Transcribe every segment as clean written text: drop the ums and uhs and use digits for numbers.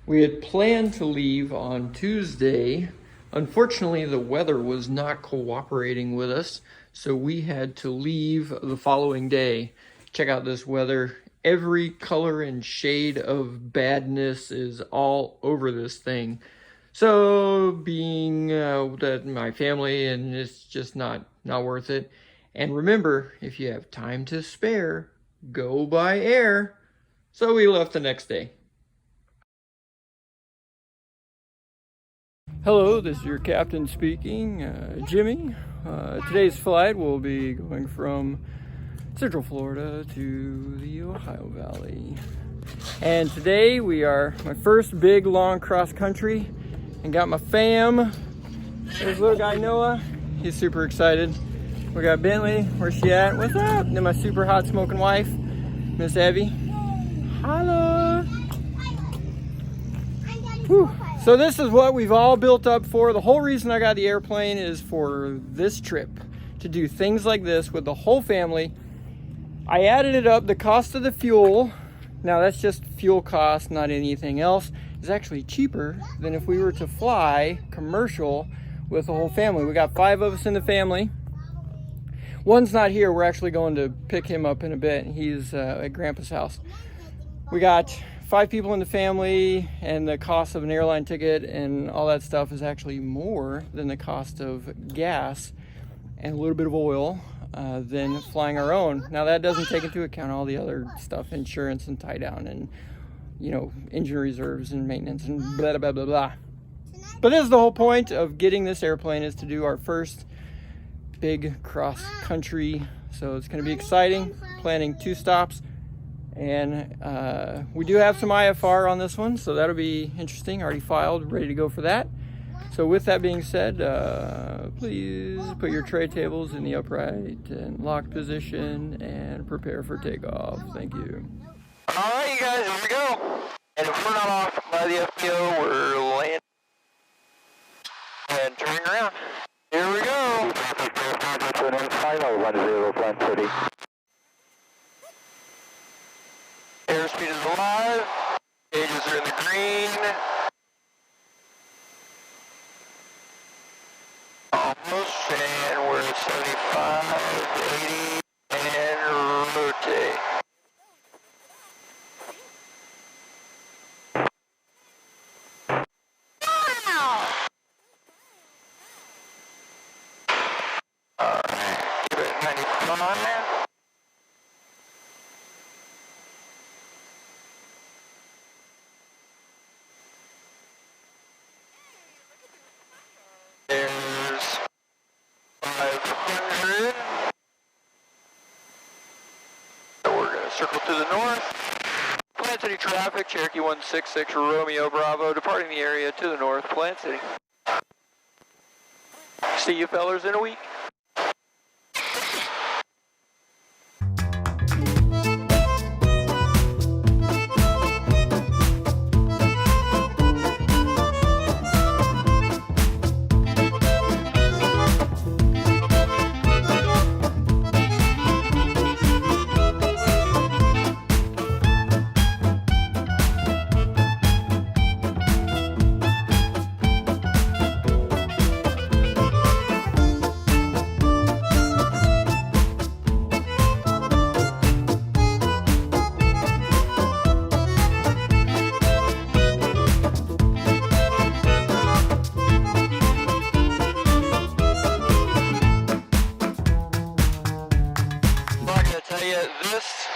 We had planned to leave on Tuesday. Unfortunately, the weather was not cooperating with us, so we had to leave the following day. Check out this weather. Every color and shade of badness is all over this thing. So being that my family, and it's just not worth it. And remember, if you have time to spare, go by air. So we left the next day. Hello, this is your captain speaking, Jimmy. Today's flight will be going from Central Florida to the Ohio Valley. And today we are my first big long cross country and got my fam. There's little guy Noah, he's super excited. We got Bentley, where's she at? What's up? And then my super hot smoking wife, Miss Evie. Holla! Whew. So this is what we've all built up for. The whole reason I got the airplane is for this trip, to do things like this with the whole family. I added it up, the cost of the fuel, now that's just fuel cost, not anything else, is actually cheaper than if we were to fly commercial with the whole family. We got 5 of us in the family. One's not here, we're actually going to pick him up in a bit. He's at Grandpa's house. We got 5 people in the family, and the cost of an airline ticket and all that stuff is actually more than the cost of gas and a little bit of oil than flying our own. Now that doesn't take into account all the other stuff, insurance and tie down and, you know, engine reserves and maintenance and blah, blah, blah, blah. But this is the whole point of getting this airplane, is to do our first big cross country. So it's going to be exciting, planning 2 stops. And we do have some IFR on this one, so that'll be interesting. Already filed, ready to go for that. So with that being said, please put your tray tables in the upright and locked position and prepare for takeoff. Thank you. All right, you guys, here we go. And if we're not off by the FBO, we're landing and turning around. Here we go. Airspeed is alive, gauges are in the green. Almost, and we're at 75, 80, and rotate. Alright, give it 95. There's 500. So we're going to circle to the north. Plant City traffic, Cherokee 166 Romeo Bravo, departing the area to the north, Plant City. See you fellers in a week. This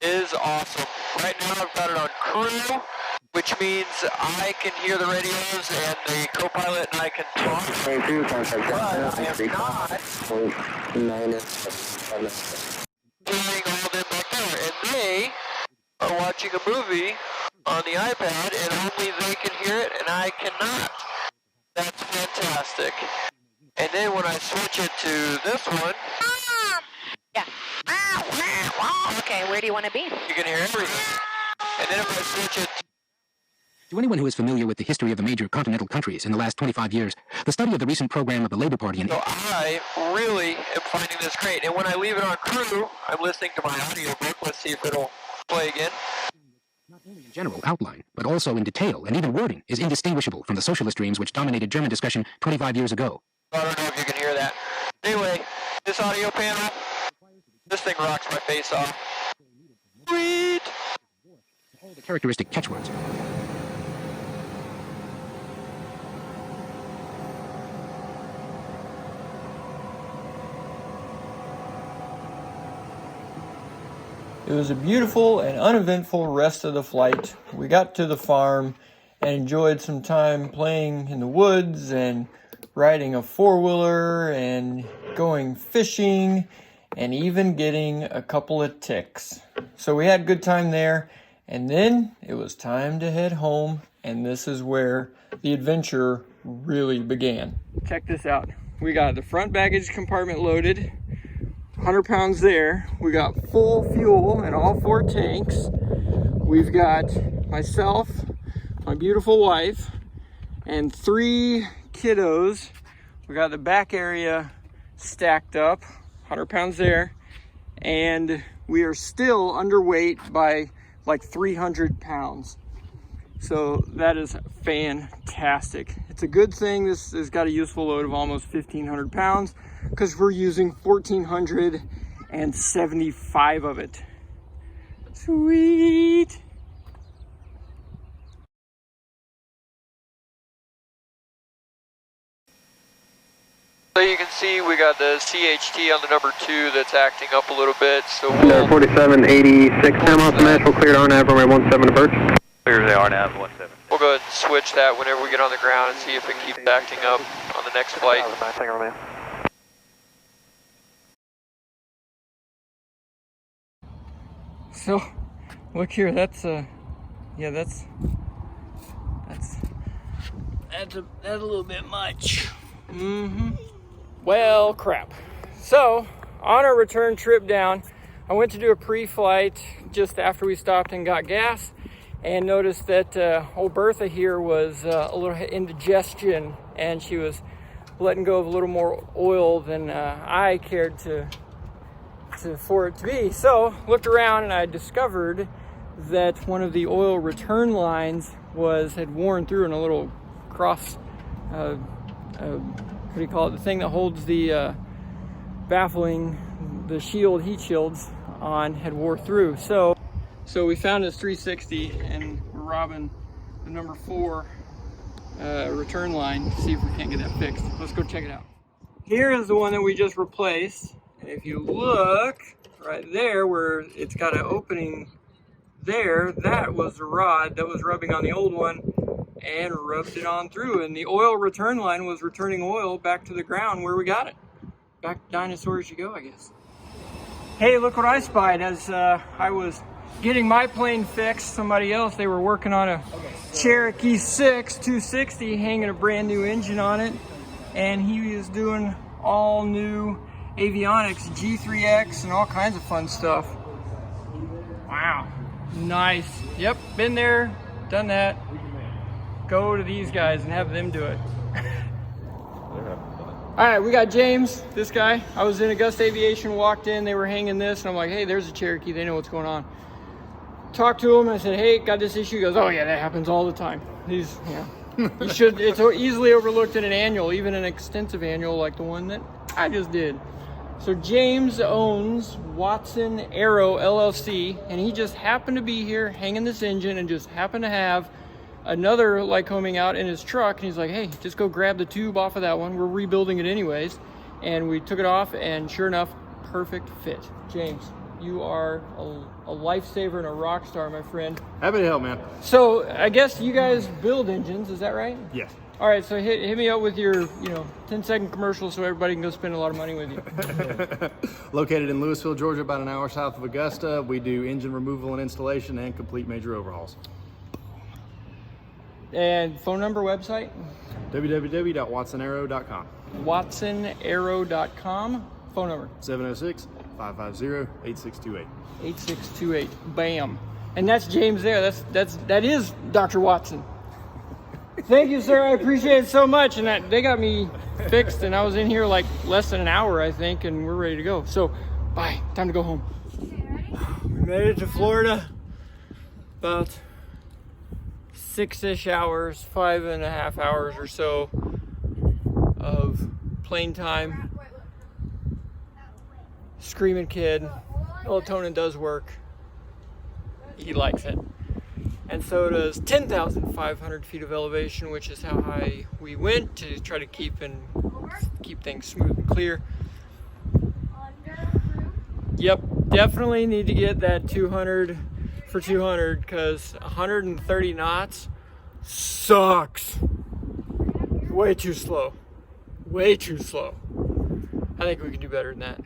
is awesome. Right now I've got it on crew, which means I can hear the radios and the co-pilot and I can talk. But I am not doing all them back there. And they are watching a movie on the iPad and only they can hear it and I cannot. That's fantastic. And then when I switch it to this one, yeah. Okay, where do you want to be? You can hear everything. And then if I switch it... To anyone who is familiar with the history of the major continental countries in the last 25 years, the study of the recent program of the Labor Party in... So I really am finding this great. And when I leave it on crew, I'm listening to my audiobook. Let's see if it'll play again. not only in general outline, but also in detail and even wording, is indistinguishable from the socialist dreams which dominated German discussion 25 years ago. I don't know if you can hear that. Anyway, this audio panel, this thing rocks my face off. Sweet! All the characteristic catchwords. It was a beautiful and uneventful rest of the flight. We got to the farm and enjoyed some time playing in the woods and riding a four-wheeler and going fishing and even getting a couple of ticks. So we had a good time there, and then it was time to head home, and this is where the adventure really began. Check this out. We got the front baggage compartment loaded, 100 pounds there. We got full fuel in all 4 tanks. We've got myself, my beautiful wife, and 3 kiddos. We got the back area stacked up, 100 pounds there, and we are still underweight by like 300 pounds. So that is fantastic. It's a good thing this has got a useful load of almost 1,500 pounds because we're using 1,475 of it. Sweet. So you can see we got the CHT on the number 2 that's acting up a little bit. So we'll 4786, 10 miles to Nashville, cleared RNAV, runway 17 to Birch. Clear the RNAV 17. We'll go ahead and switch that whenever we get on the ground and see if it keeps acting up on the next flight. So, look here, that's yeah, that's a little bit much. Well, crap. So, on our return trip down, I went to do a pre-flight just after we stopped and got gas, and noticed that old Bertha here was a little indigestion, and she was letting go of a little more oil than I cared for it to be. So looked around and I discovered that one of the oil return lines had worn through, and a little cross, what do you call it, the thing that holds the baffling, the shield, heat shields on, had wore through. So we found this 360 and we're robbing the number 4 return line to see if we can't get that fixed. Let's go check it out. Here is the one that we just replaced. And if you look right there where it's got an opening there, that was the rod that was rubbing on the old one and rubbed it on through. And the oil return line was returning oil back to the ground where we got it. Back to dinosaurs you go, I guess. Hey, look what I spied as I was getting my plane fixed. Somebody else, they were working on a Cherokee 6 260, hanging a brand new engine on it, and he was doing all new avionics, G3X, and all kinds of fun stuff. Wow, nice. Yep, been there, done that. Go to these guys and have them do it. All right, we got James, this guy. I was in Augusta Aviation, walked in, they were hanging this, and I'm like, hey, there's a Cherokee, they know what's going on. Talked to him, and I said, hey, got this issue. He goes, oh yeah, that happens all the time. You should, it's easily overlooked in an annual, even an extensive annual like the one that I just did. So James owns Watson Aero LLC, and he just happened to be here hanging this engine and just happened to have another Lycoming out in his truck, and he's like, hey, just go grab the tube off of that one. We're rebuilding it anyways. And we took it off, and sure enough, perfect fit. James, you are a lifesaver and a rock star, my friend. Happy to help, man. So I guess you guys build engines, is that right? Yes. All right, so hit me up with your 10-second commercial so everybody can go spend a lot of money with you. Located in Louisville, Georgia, about an hour south of Augusta. We do engine removal and installation and complete major overhauls. And phone number, website? www.watsonaero.com. watsonaero.com. Phone number? 706-550-8628. 8628. Bam. And that's James there. That is Dr. Watson. Thank you, sir. I appreciate it so much. And they got me fixed, and I was in here like less than an hour, I think, and we're ready to go. So, bye. Time to go home. We made it to Florida. About 6-ish hours, 5.5 hours or so of plane time. Screaming kid. Melatonin does work. He likes it. And so does 10,500 feet of elevation, which is how high we went to try to keep things smooth and clear. Yep, definitely need to get that 200 for 200 because 130 knots sucks. Way too slow. Way too slow. I think we can do better than that.